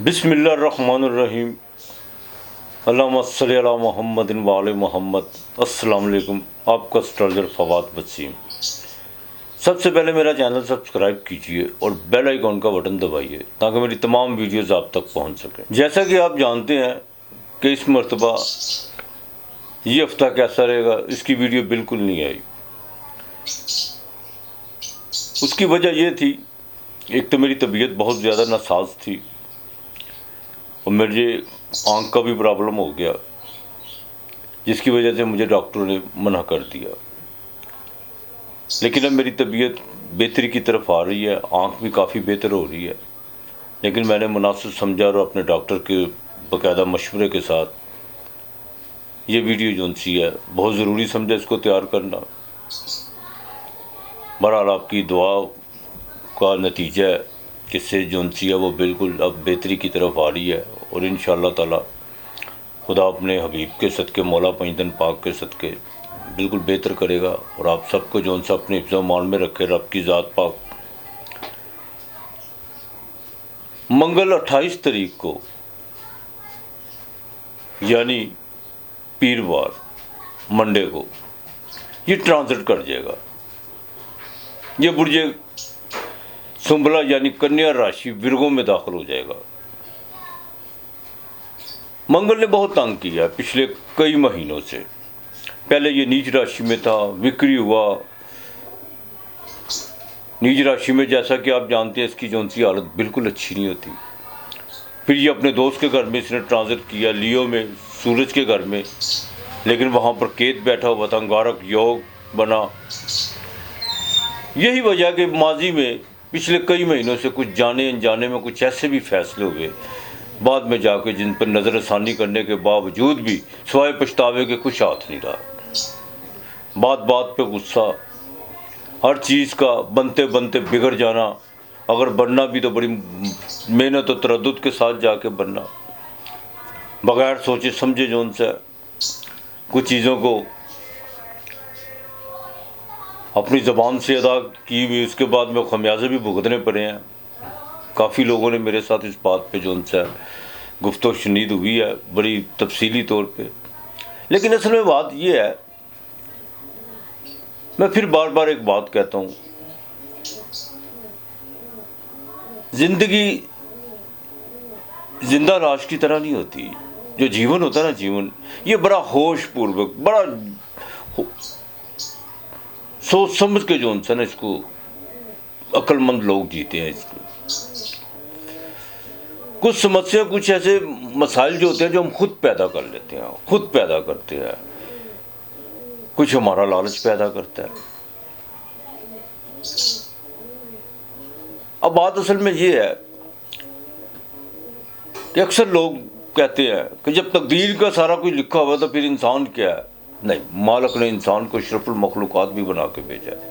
बिस्मिल्लाहिर्रहमानिर्रहीम। अल्लाहुम्मा सल्लि अला मुहम्मदिन व आले मुहम्मद। अस्सलाम वालेकुम। आपका एस्ट्रोलॉजर फवाद वसीम। सबसे पहले मेरा चैनल सब्सक्राइब कीजिए और बेल आइकॉन का बटन दबाइए ताकि मेरी तमाम वीडियोज़ आप तक पहुंच सकें। जैसा कि आप जानते हैं कि इस मरतबा ये हफ्ता कैसा रहेगा, इसकी वीडियो बिल्कुल नहीं आई। उसकी वजह यह थी, एक तो मेरी तबीयत बहुत ज़्यादा नासाज थी और मुझे आँख का भी प्रॉब्लम हो गया, जिसकी वजह से मुझे डॉक्टरों ने मना कर दिया। लेकिन अब मेरी तबीयत बेहतरी की तरफ आ रही है, आँख भी काफ़ी बेहतर हो रही है। लेकिन मैंने मुनासिब समझा और अपने डॉक्टर के बाकायदा मशवरे के साथ ये वीडियो जो सी है बहुत ज़रूरी समझा इसको तैयार करना। बहरहाल आपकी दुआ का नतीजा है कि इससे जो सी है वो बिल्कुल अब बेहतरी की तरफ आ रही है और इंशाअल्लाह ताला खुदा अपने हबीब के सदक़े, मौला पंजतन पाक के सदक़े बिल्कुल बेहतर करेगा और आप सबको जो सा अपने हिफ्ज़ मान में रखे रब की ज़ात पाक। मंगल 28 तारीख को यानी पीरवार मंडे को ये ट्रांजिट कर जाएगा। ये बुर्जे सुंबला यानी कन्या राशि विरगों में दाखिल हो जाएगा। मंगल ने बहुत तंग किया पिछले कई महीनों से। पहले ये नीच राशि में था, विक्री हुआ नीच राशि में, जैसा कि आप जानते हैं इसकी जो सी हालत बिल्कुल अच्छी नहीं होती। फिर ये अपने दोस्त के घर में इसने ट्रांजिट किया, लियो में, सूरज के घर में, लेकिन वहाँ पर केत बैठा हुआ था, अंगारक योग बना। यही वजह कि माजी में पिछले कई महीनों से कुछ जाने अनजाने में कुछ ऐसे भी फैसले हुए बाद में जाके जिन पर नज़रसानी करने के बावजूद भी सिवाय पछतावे के कुछ हाथ नहीं रहा। बात बात पे गुस्सा, हर चीज़ का बनते बनते बिगड़ जाना, अगर बनना भी तो बड़ी मेहनत और तरद्दुद के साथ जाके बनना, बगैर सोचे समझे जो उनसे कुछ चीज़ों को अपनी ज़बान से अदा की हुई, उसके बाद में खमियाजे भी भुगतने पड़े हैं। काफ़ी लोगों ने मेरे साथ इस बात पे जो उनसे गुफ्तगू शुनीद हुई है बड़ी तफसीली तौर पे। लेकिन असल में बात यह है, मैं फिर बार बार एक बात कहता हूँ, ज़िंदगी जिंदा लाश की तरह नहीं होती। जो जीवन होता है ना, जीवन ये बड़ा होश पूर्वक, बड़ा सोच समझ के जो उनसे ना इसको अक्लमंद लोग जीते हैं। इसको कुछ समस्या, कुछ ऐसे मसाइल जो होते हैं जो हम खुद पैदा कर लेते हैं, खुद पैदा करते हैं। कुछ हमारा लालच पैदा करता है। अब बात असल में ये है कि अक्सर लोग कहते हैं कि जब तकदीर का सारा कुछ लिखा हुआ तो फिर इंसान क्या है। नहीं, मालिक ने इंसान को अशरफुल मखलूकात भी बना के भेजा है।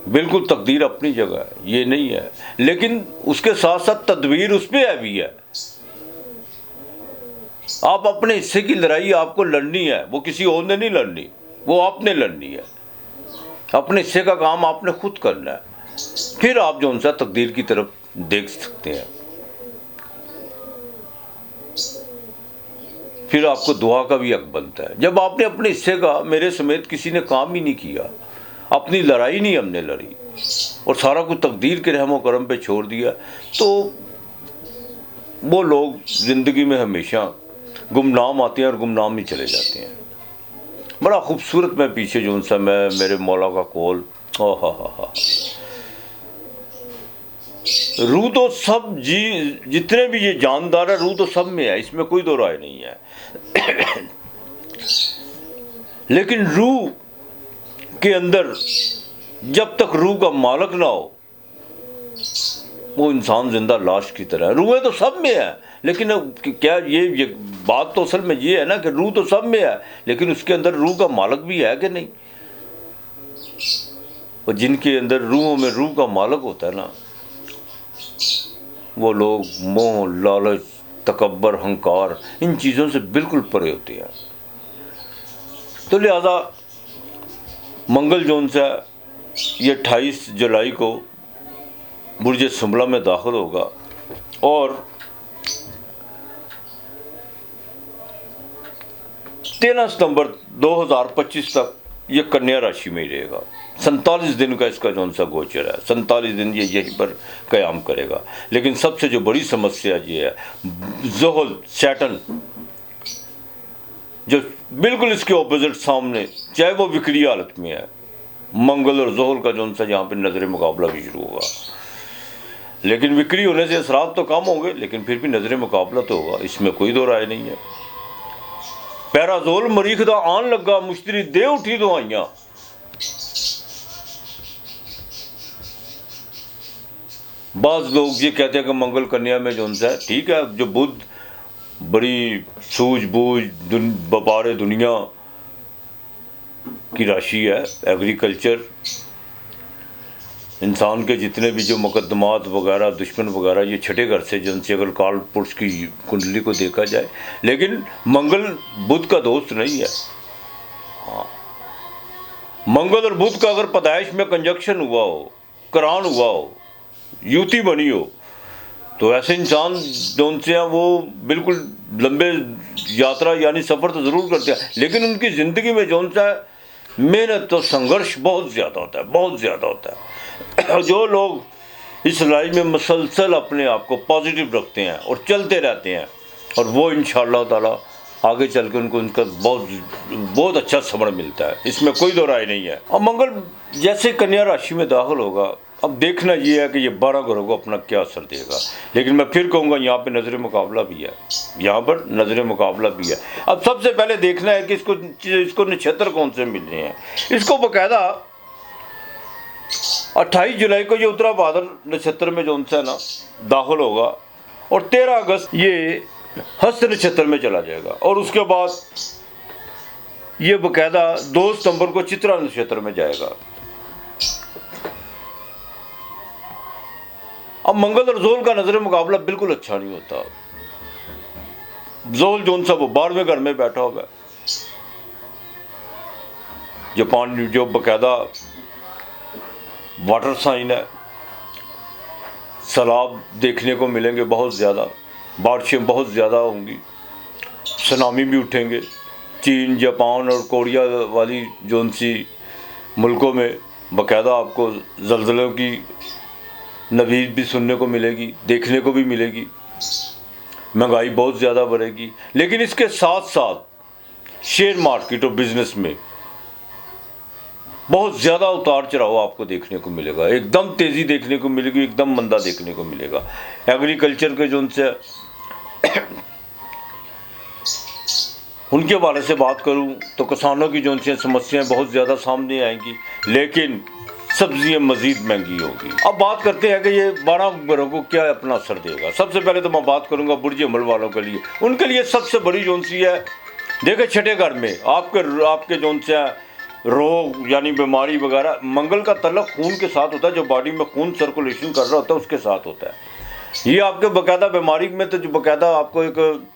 बिल्कुल तकदीर अपनी जगह है, ये नहीं है, लेकिन उसके साथ साथ तदबीर उस पर है भी है। आप अपने हिस्से की लड़ाई आपको लड़नी है, वो किसी और ने नहीं लड़नी, वो आपने लड़नी है। अपने हिस्से का काम आपने खुद करना है, फिर आप जो उनसे तकदीर की तरफ देख सकते हैं। फिर आपको दुआ का भी हक बनता है। जब आपने अपने हिस्से का, मेरे समेत किसी ने काम ही नहीं किया, अपनी लड़ाई नहीं हमने लड़ी और सारा कुछ तकदीर के रहमो करम पे छोड़ दिया, तो वो लोग ज़िंदगी में हमेशा गुमनाम आते हैं और गुमनाम ही चले जाते हैं। बड़ा खूबसूरत मैं पीछे जो उनसा मैं मेरे मौला का कौल, हा रूह तो सब जितने भी ये जानदार है, रूह तो सब में है, इसमें कोई दो राय नहीं है। लेकिन रूह के अंदर जब तक रूह का मालिक ना हो, वो इंसान जिंदा लाश की तरह है। रूहें तो सब में है, लेकिन क्या ये बात तो असल में ये है ना कि रूह तो सब में है, लेकिन उसके अंदर रूह का मालिक भी है कि नहीं। और जिनके अंदर रूहों में रूह का मालिक होता है ना, वो लोग मोह, लालच, तकब्बर, अहंकार, इन चीज़ों से बिल्कुल परे होते हैं। तो लिहाजा मंगल जोन से ये 28 जुलाई को बुर्ज सुंबला में दाखिल होगा और 13 सितंबर 2025 तक ये कन्या राशि में ही रहेगा। 47 दिन का इसका जौन सा गोचर है, 47 दिन ये यहीं पर क़याम करेगा। लेकिन सबसे जो बड़ी समस्या ये है, ज़ोहल सैटर्न जो बिल्कुल इसके ऑपोजिट सामने, चाहे वो विक्री हालत में है, मंगल और ज़ोहल का जौन सा यहाँ पर नज़र मुकाबला भी शुरू होगा। लेकिन विक्री होने से असरात तो कम होंगे, लेकिन फिर भी नज़र मुकाबला तो होगा, इसमें कोई दो राय नहीं है। पैराजोल मरीख दा आन लगा, मुश्तरी दे उठी दवाइयां। बाज लोग ये कहते हैं कि मंगल कन्या में जो है, ठीक है, जो बुध बड़ी सूझबूझ व्यापार दुनिया की राशि है, एग्रीकल्चर, इंसान के जितने भी जो मुकदमात वगैरह, दुश्मन वगैरह, ये छठे घर से जिनसे अगर काल पुरुष की कुंडली को देखा जाए। लेकिन मंगल बुध का दोस्त नहीं है। हाँ, मंगल और बुध का अगर पैदाइश में कंजक्शन हुआ हो, करान हुआ हो, युति बनी हो, तो ऐसे इंसान जो से हैं वो बिल्कुल लंबे यात्रा यानी सफ़र तो ज़रूर करते हैं, लेकिन उनकी ज़िंदगी में जो सा मेहनत तो संघर्ष बहुत ज़्यादा होता है, बहुत ज़्यादा होता है। जो लोग इस लाइफ में मुसलसल अपने आप को पॉजिटिव रखते हैं और चलते रहते हैं, और वो इंशाअल्लाह ताला आगे चल के उनको उनका बहुत अच्छा समझ मिलता है, इसमें कोई दो राय नहीं है। और मंगल जैसे कन्या राशि में दाखिल होगा, अब देखना ये है कि ये 12 ग्रहों को अपना क्या असर देगा। लेकिन मैं फिर कहूँगा यहाँ पे नज़र मुकाबला भी है, यहाँ पर नज़र मुकाबला भी है। अब सबसे पहले देखना है कि इसको नक्षत्र कौन से मिल रहे हैं। इसको बाकायदा 28 जुलाई को ये उत्तरा भाद्र नक्षत्र में जो उनसे ना दाखिल होगा, और 13 अगस्त ये हस्त नक्षत्र में चला जाएगा, और उसके बाद ये बाकायदा 2 सितंबर को चित्रा नक्षत्र में जाएगा। अब मंगल और ज़ोहल का नज़र मुकाबला बिल्कुल अच्छा नहीं होता। ज़ोहल जो सा वो 12वें घर में बैठा हुआ है, जो बाकायदा वाटर साइन है, सैलाब देखने को मिलेंगे बहुत ज़्यादा, बारिशें बहुत ज़्यादा होंगी, सुनामी भी उठेंगे। चीन, जापान और कोरिया वाली जोन सी मुल्कों में बाकायदा आपको ज़लज़लों की नवीद भी सुनने को मिलेगी, देखने को भी मिलेगी। महंगाई बहुत ज़्यादा बढ़ेगी। लेकिन इसके साथ साथ शेयर मार्केट और बिज़नेस में बहुत ज़्यादा उतार चढ़ाव आपको देखने को मिलेगा, एकदम तेज़ी देखने को मिलेगी, एकदम मंदा देखने को मिलेगा। एग्रीकल्चर के जो उनसे उनके बारे से बात करूं तो किसानों की जो उनसे समस्याएं बहुत ज़्यादा सामने आएंगी, लेकिन सब्जियां मज़ीद महंगी होगी। अब बात करते हैं कि ये 12 ग्रहों को क्या अपना असर देगा। सबसे पहले तो मैं बात करूंगा बुर्ज अमल वालों के लिए। उनके लिए सबसे बड़ी जो सी है, देखिए छठे घर में आपके जो से रोग यानी बीमारी वगैरह, मंगल का तल्लुक खून के साथ होता है, जो बॉडी में खून सर्कुलेशन कर रहा होता है उसके साथ होता है। ये आपके बाकायदा बीमारी में तो जो बाकायदा आपको एक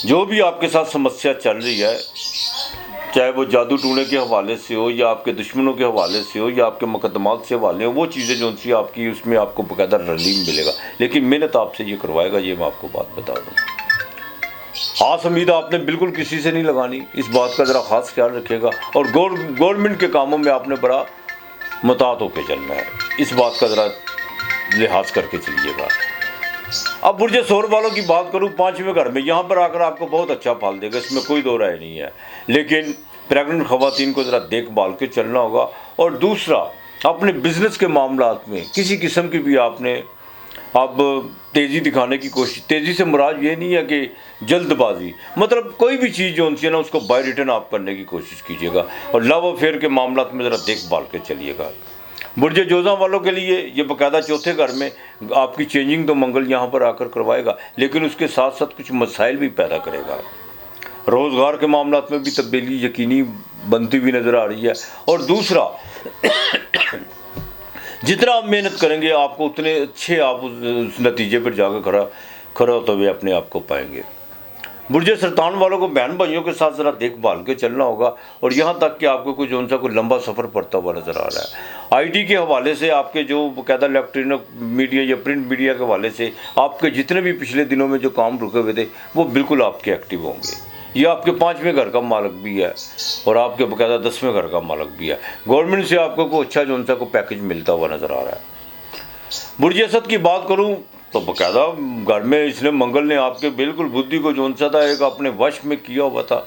जो भी आपके साथ समस्या चल रही है, चाहे वो जादू टूने के हवाले से हो, या आपके दुश्मनों के हवाले से हो, या आपके मुकदमात से हवाले हो, वो चीज़ें जो सी आपकी उसमें आपको बाकायदा रिलीफ मिलेगा। लेकिन मेहनत आपसे ये करवाएगा, ये मैं आपको बात बता दूँ। आस उम्मीद आपने बिल्कुल किसी से नहीं लगानी, इस बात का ज़रा ख़ास ख्याल रखिएगा। और गवर्नमेंट के कामों में आपने बड़ा मुतात होकर चलना है, इस बात का ज़रा लिहाज करके चलिएगा। अब बुर्ज सौर वालों की बात करूं, 5वें घर में, यहाँ पर आकर आपको बहुत अच्छा फल देगा, इसमें कोई दो राय नहीं है। लेकिन प्रेग्नेंट ख़वातीन को ज़रा देखभाल के चलना होगा। और दूसरा, अपने बिज़नेस के मामलात में किसी किस्म की भी आपने अब तेज़ी दिखाने की कोशिश, तेज़ी से मुराद ये नहीं है कि जल्दबाजी, मतलब कोई भी चीज़ जो उनसे ना उसको बाय रिटर्न आप करने की कोशिश कीजिएगा। और लव अफेयर के मामलात में ज़रा देखभाल के चलिएगा। बुर्ज जोज़ा वालों के लिए ये बाकायदा चौथे घर में आपकी चेंजिंग तो मंगल यहाँ पर आकर करवाएगा, लेकिन उसके साथ साथ कुछ मसाइल भी पैदा करेगा। रोज़गार के मामलात में भी तब्दीली यकीनी बनती हुई नज़र आ रही है। और दूसरा, जितना आप मेहनत करेंगे आपको उतने अच्छे आप उस नतीजे पर जाकर खड़ा होते हुए अपने आप को पाएंगे। बुर्ज सरतान वालों को बहन भाइयों के साथ ज़रा देखभाल के चलना होगा। और यहाँ तक कि आपको कुछ उनसा कोई लंबा सफ़र पड़ता हुआ नज़र आ रहा है। आईटी के हवाले से आपके जो बाकायदा इलेक्ट्रॉनिक मीडिया या प्रिंट मीडिया के हवाले से आपके जितने भी पिछले दिनों में जो काम रुके हुए थे वो बिल्कुल आपके एक्टिव होंगे। ये आपके 5वें घर का मालिक भी है और आपके बकायदा 10वें घर का मालिक भी है। गवर्नमेंट से आपको कोई अच्छा जो उनसा को पैकेज मिलता हुआ नज़र आ रहा है। बुर्ज असद की बात करूं तो बकायदा घर में इसने मंगल ने आपके बिल्कुल बुद्धि को जो सा था एक अपने वश में किया हुआ था।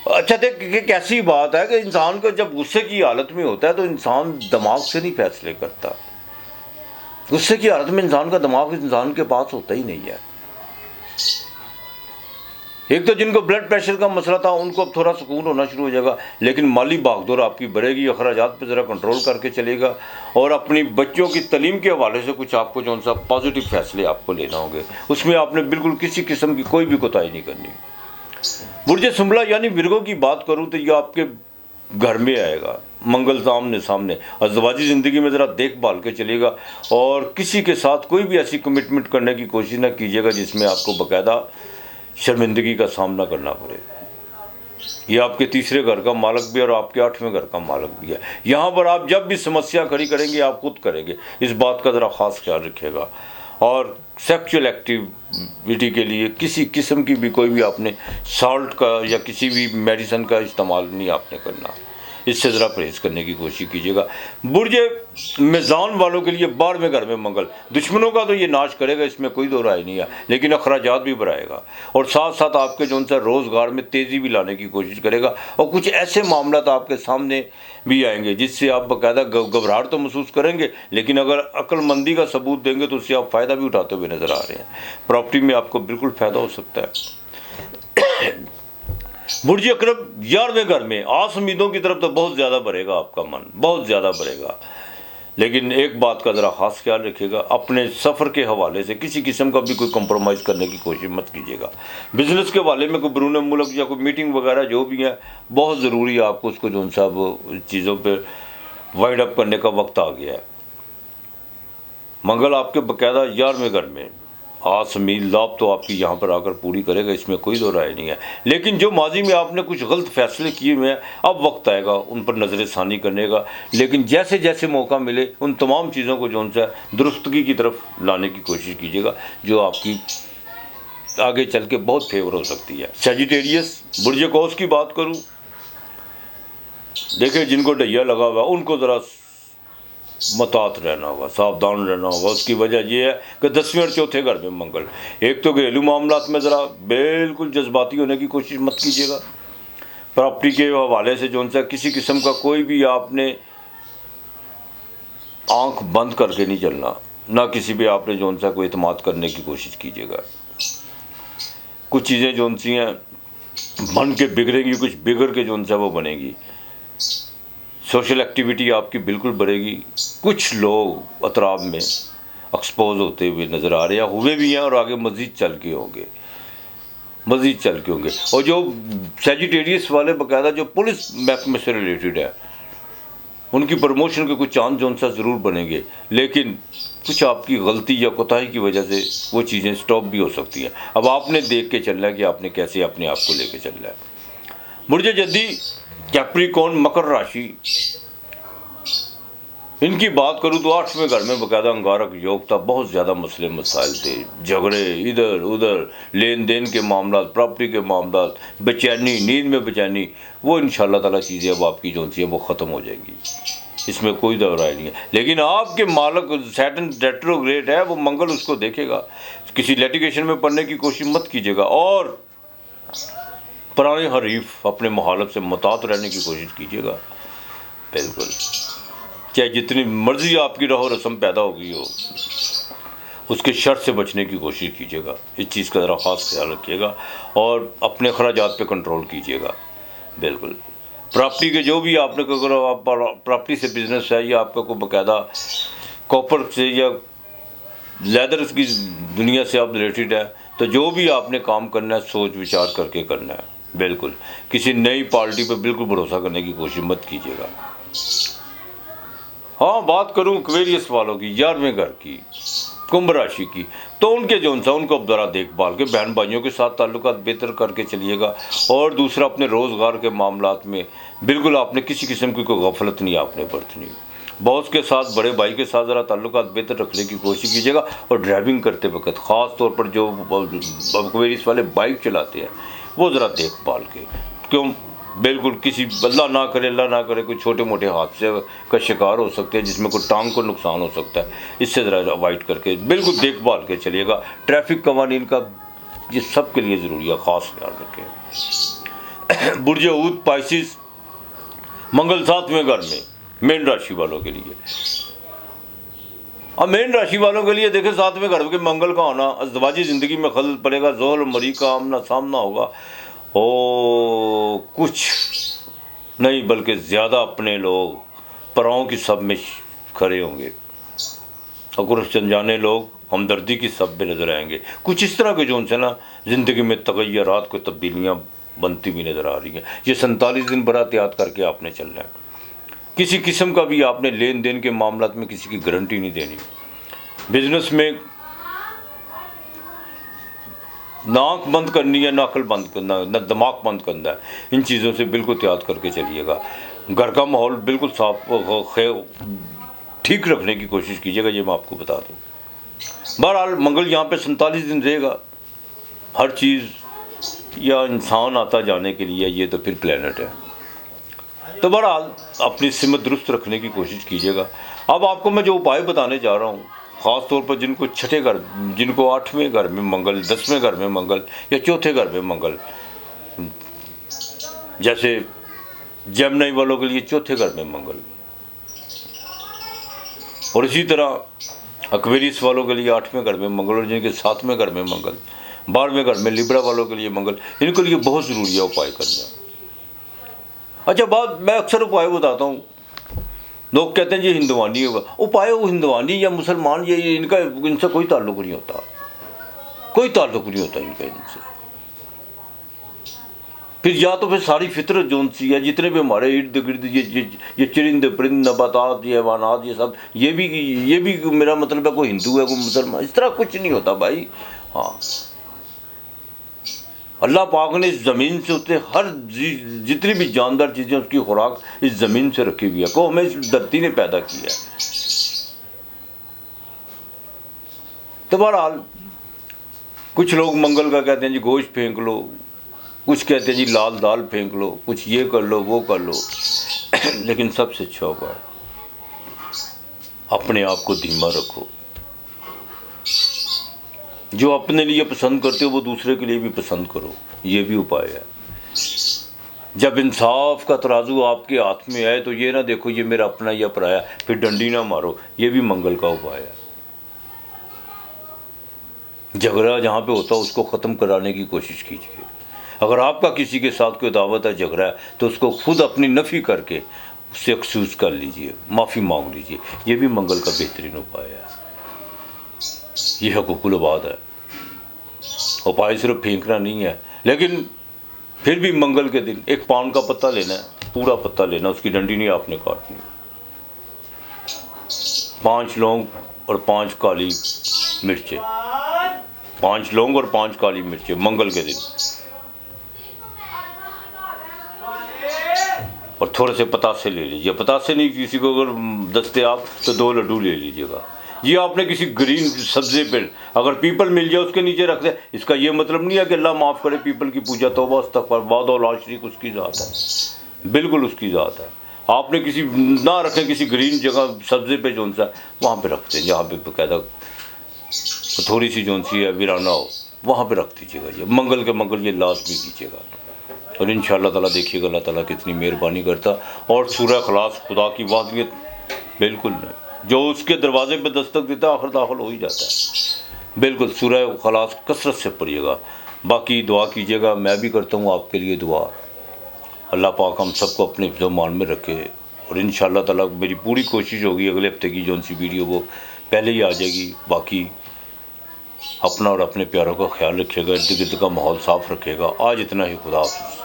अच्छा देख कैसी बात है कि इंसान को जब गुस्से की हालत में होता है तो इंसान दिमाग से नहीं फैसले करता। गुस्से की हालत में इंसान का दिमाग इंसान के पास होता ही नहीं है। एक तो जिनको ब्लड प्रेशर का मसला था उनको अब थोड़ा सुकून होना शुरू हो जाएगा, लेकिन माली भागदौड़ आपकी बढ़ेगी, अखराजात पे ज़रा कंट्रोल करके चलेगा और अपनी बच्चों की तलीम के हवाले से कुछ आपको जो सा पॉजिटिव फैसले आपको लेना होंगे। उसमें आपने बिल्कुल किसी किस्म की कोई भी कोताही नहीं करनी। बुर्ज सुंबला यानी विरगो की बात करूँ तो ये आपके घर में आएगा, मंगल सामने सामने, अज़वाजी ज़िंदगी में ज़रा देखभाल के चलेगा और किसी के साथ कोई भी ऐसी कमिटमेंट करने की कोशिश ना कीजिएगा जिसमें आपको बाकायदा शर्मिंदगी का सामना करना पड़े। ये आपके 3रे घर का मालिक भी और आपके 8वें घर का मालिक भी है। यहाँ पर आप जब भी समस्या खड़ी करेंगे आप खुद करेंगे, इस बात का ज़रा ख़ास ख्याल रखिएगा। और सेक्सुअल एक्टिविटी के लिए किसी किस्म की भी कोई भी आपने सॉल्ट का या किसी भी मेडिसिन का इस्तेमाल नहीं आपने करना, इससे ज़रा परहेज़ करने की कोशिश कीजिएगा। बुर्ज मीज़ान वालों के लिए 12वें घर में मंगल, दुश्मनों का तो ये नाश करेगा, इसमें कोई दो राय नहीं है, लेकिन अखराजात भी बढ़ाएगा और साथ साथ आपके जो उनसे रोज़गार में तेज़ी भी लाने की कोशिश करेगा और कुछ ऐसे मामला तो आपके सामने भी आएंगे जिससे आप बाकायदा घबराहट तो महसूस करेंगे, लेकिन अगर अक्लमंदी का सबूत देंगे तो उससे आप फ़ायदा भी उठाते हुए नज़र आ रहे हैं। प्रॉपर्टी में आपको बिल्कुल फ़ायदा हो सकता है। बुर्ज अकरब 11वें घर में, आस उम्मीदों की तरफ तो बहुत ज़्यादा बढ़ेगा आपका मन, बहुत ज़्यादा बढ़ेगा, लेकिन एक बात का ज़रा ख़ास ख्याल रखिएगा, अपने सफ़र के हवाले से किसी किस्म का भी कोई कंप्रोमाइज़ करने की कोशिश मत कीजिएगा। बिज़नेस के हवाले में कोई बैरून मुल्क या कोई मीटिंग वगैरह जो भी है बहुत ज़रूरी है, आपको उसको जो सब चीज़ों पर वाइड अप करने का वक्त आ गया है। मंगल आपके बाकायदा 11वें घर में, आस उम्मीद लाभ तो आपकी यहाँ पर आकर पूरी करेगा, इसमें कोई दो राय नहीं है, लेकिन जो माजी में आपने कुछ गलत फैसले किए हुए हैं अब वक्त आएगा उन पर नज़र षानी करने का, लेकिन जैसे जैसे मौका मिले उन तमाम चीज़ों को जो उनसे दुरुस्तगी की तरफ लाने की कोशिश कीजिएगा जो आपकी आगे चल के बहुत फेवर हो सकती है। सजिटेरियस बुर्ज कौस की बात करूँ, देखिए जिनको डैया लगा हुआ उनको ज़रा मतात रहना होगा, सावधान रहना होगा। उसकी वजह यह है कि 10वें और 4थे घर में मंगल, एक तो घरेलू मामलात में ज़रा बिल्कुल जज्बाती होने की कोशिश मत कीजिएगा। प्रॉपर्टी के हवाले से जो उनसे किसी किस्म का कोई भी आपने आंख बंद करके नहीं चलना, ना किसी भी आपने जो उनसे कोई एतमाद करने की कोशिश कीजिएगा। कुछ चीज़ें जो उनसी हैं बन के बिगड़ेंगी, कुछ बिगड़ के जो उनसे वो बनेगी। सोशल एक्टिविटी आपकी बिल्कुल बढ़ेगी। कुछ लोग अतराब में एक्सपोज होते हुए नज़र आ रहे हैं, हुए भी हैं और आगे मज़ीद चल के होंगे, मज़ीद चल के होंगे। और जो सजिटेरियस वाले बाकायदा जो पुलिस महकमे से रिलेटेड है उनकी प्रमोशन के कुछ चांस जो उनसे ज़रूर बनेंगे, लेकिन कुछ आपकी गलती या कोताही की वजह से वो चीज़ें स्टॉप भी हो सकती हैं। अब आपने देख के चलना है कि आपने कैसे अपने आप को लेके चलना है। बुर्ज जद्दी कैप्रिकॉर्न मकर राशि, इनकी बात करूँ तो 8वें घर में बाकायदा अंगारक योग था, बहुत ज़्यादा मसले मसाइल थे, झगड़े इधर उधर, लेन देन के मामला, प्रॉपर्टी के मामला, बेचैनी, नींद में बेचैनी, वो इंशाल्लाह ताला चीज़ें अब आपकी जो सी है वो ख़त्म हो जाएगी, इसमें कोई दौराई नहीं है। लेकिन आपके मालिक सैटर्न रेट्रोग्रेड है, वो मंगल उसको देखेगा। किसी लिटिगेशन में पढ़ने की कोशिश मत कीजिएगा और पुराने हरीफ अपने मुखालिफ से मुतात रहने की कोशिश कीजिएगा। बिल्कुल, चाहे जितनी मर्जी आपकी रहो रस्म पैदा हो गई हो, उसके शर से बचने की कोशिश कीजिएगा। इस चीज़ का ज़रा ख़ास ख्याल रखिएगा और अपने अखराजात पे कंट्रोल कीजिएगा। बिल्कुल, प्रॉपर्टी के जो भी आपने अगर आप प्रॉपर्टी से बिज़नेस है या आपका कोई बाकायदा कॉपर से या लेदर की दुनिया से आप रिलेटेड है, तो जो भी आपने काम करना है सोच विचार करके करना है। बिल्कुल, किसी नई पार्टी पे बिल्कुल भरोसा करने की कोशिश मत कीजिएगा। हाँ, बात करूँ एक्वेरियस वालों की, 11वें घर की, कुंभ राशि की, तो उनके जो सा उनको अब ज़रा देखभाल के बहन भाइयों के साथ ताल्लुकात बेहतर करके चलिएगा। और दूसरा, अपने रोज़गार के मामलात में बिल्कुल आपने किसी किस्म की कोई गफलत नहीं आपने बरतनी। बॉस के साथ, बड़े भाई के साथ ज़रा ताल्लुकात बेहतर रखने की कोशिश कीजिएगा। और ड्राइविंग करते वक्त ख़ास तौर पर जो एक्वेरियस वाले बाइक चलाते हैं वो ज़रा देखभाल के, क्यों बिल्कुल किसी अल्लाह ना करे कोई छोटे मोटे हादसे का शिकार हो सकते हैं जिसमें कोई टांग को नुकसान हो सकता है, इससे ज़रा अवॉइड करके बिल्कुल देखभाल के चलिएगा। ट्रैफिक कवानीन का ये सब के लिए ज़रूरी है, ख़ास ख्याल रखें। बुर्ज ऊद पाइसिस मंगल 7वें घर में, मेन राशि वालों के लिए। अब मेन राशि वालों के लिए देखें 7वें घर के मंगल का होना अज़दवाजी ज़िंदगी में खलल पड़ेगा, ज़ोहर और मरी का आमना सामना होगा। ओ कुछ नहीं बल्कि ज़्यादा अपने लोग पराओं की सब में खड़े होंगे और कुछ अनजाने लोग हमदर्दी की सब में नज़र आएंगे। कुछ इस तरह के जो उनसे ना ज़िंदगी में तगय्युरात को तब्दीलियाँ बनती हुई नज़र आ रही हैं। ये 47 दिन बड़ा एहतियात करके आपने चलना है। किसी किस्म का भी आपने लेन देन के मामलात में किसी की गारंटी नहीं देनी। बिजनेस में नाक बंद करनी है, ना अकल बंद करना, ना दिमाग बंद करना है। इन चीज़ों से बिल्कुल एहतियात करके चलिएगा। घर का माहौल बिल्कुल साफ ठीक रखने की कोशिश कीजिएगा, ये मैं आपको बता दूँ। बहरहाल मंगल यहाँ पे 47 दिन रहेगा। हर चीज़ या इंसान आता जाने के लिए ये तो फिर प्लेनेट है। तो बहरहाल अपनी सिमत दुरुस्त रखने की कोशिश कीजिएगा। अब आपको मैं जो उपाय बताने जा रहा हूँ, ख़ास तौर पर जिनको छठे घर, जिनको 8वें घर में मंगल, 10वें घर में मंगल या चौथे घर में मंगल, जैसे जेमिनी वालों के लिए चौथे घर में मंगल, और इसी तरह एक्वेरियस वालों के लिए 8वें घर में मंगल, और जिनके 7वें घर में मंगल, 12वें घर में लिब्रा वालों के लिए मंगल, इनके लिए बहुत ज़रूरी है उपाय करना। अच्छा बात मैं अक्सर उपाय बताता हूँ, लोग कहते हैं जी हिंदुवानी होगा उपाय, वो हिंदुवानी या मुसलमान ये इनका इनसे कोई ताल्लुक़ नहीं होता, कोई ताल्लुक़ नहीं होता इनका इनसे। फिर या तो फिर सारी फितरत जोन सी है, जितने भी हमारे इर्द गिर्द ये चरिंद परिंद नबातात ये हैवानात ये सब, ये भी मेरा मतलब है कोई हिंदू है कोई मुसलमान, इस तरह कुछ नहीं होता भाई। हाँ, अल्लाह पाक ने इस ज़मीन से उतने हर जितनी भी जानदार चीज़ें उसकी खुराक इस ज़मीन से रखी हुई है, को हमें इस धरती ने पैदा किया है। तो बहरहाल कुछ लोग मंगल का कहते हैं जी गोश्त फेंक लो, कुछ कहते हैं जी लाल दाल फेंक लो, कुछ ये कर लो वो कर लो। लेकिन सबसे अच्छा उपाय अपने आप को धीमा रखो। जो अपने लिए पसंद करते हो वो दूसरे के लिए भी पसंद करो, ये भी उपाय है। जब इंसाफ का तराजू आपके हाथ में आए तो ये ना देखो ये मेरा अपना या पराया, फिर डंडी ना मारो, ये भी मंगल का उपाय है। झगड़ा जहाँ पे होता है उसको ख़त्म कराने की कोशिश कीजिए। अगर आपका किसी के साथ कोई दावत है, झगड़ा है, तो उसको खुद अपनी नफ़ी करके उससे एक्सक्यूज़ कर लीजिए, माफ़ी मांग लीजिए, ये भी मंगल का बेहतरीन उपाय है। ये हकूकुल इबाद है। उपाय सिर्फ फेंकना नहीं है, लेकिन फिर भी मंगल के दिन एक पान का पत्ता लेना है, पूरा पत्ता लेना, उसकी डंडी नहीं आपने काटनी। 5 लौंग और 5 काली मिर्चें, 5 लौंग और 5 काली मिर्चें मंगल के दिन, और थोड़े से पतासे ले लीजिए। पतासे नहीं किसी को अगर दस्तयाब तो 2 लड्डू ले लीजिएगा। ये आपने किसी ग्रीन सब्जे पर, अगर पीपल मिल जाए उसके नीचे रख दे, इसका ये मतलब नहीं है कि अल्लाह माफ़ करे, पीपल की पूजा तौबा इस्तग़फ़ार बाद और शरीक उसकी ज़ात है, बिल्कुल उसकी ज़ात है। आपने किसी ना रखें किसी ग्रीन जगह सब्जे पे जोन सा वहाँ पे रख दें, जहाँ पे बाकायदा थोड़ी सी जोन सी है वीराना हो, वहाँ पे रख दीजिएगा। ये मंगल के मंगल ये लाजमी कीजिएगा, और इंशाअल्लाह ताला देखिएगा अल्लाह ताला कितनी मेहरबानी करता। और सूरह इखलास खुदा की वादियत बिल्कुल नहीं, जो उसके दरवाजे पे दस्तक देता है आखिर दाखिल हो ही जाता है। बिल्कुल सूरह इखलास कसरत से पढ़िएगा। बाकी दुआ कीजिएगा, मैं भी करता हूँ आपके लिए दुआ। अल्लाह पाक हम सबको अपने हिफ्ज़-ओ-मान में रखे, और इंशाअल्लाह ताला मेरी पूरी कोशिश होगी अगले हफ्ते की जौन सी वीडियो वो पहले ही आ जाएगी। बाकी अपना और अपने प्यारों का ख्याल रखिएगा, इर्द गिर्द का माहौल साफ़ रखिएगा। आज इतना ही, खुदा हाफ़िज़।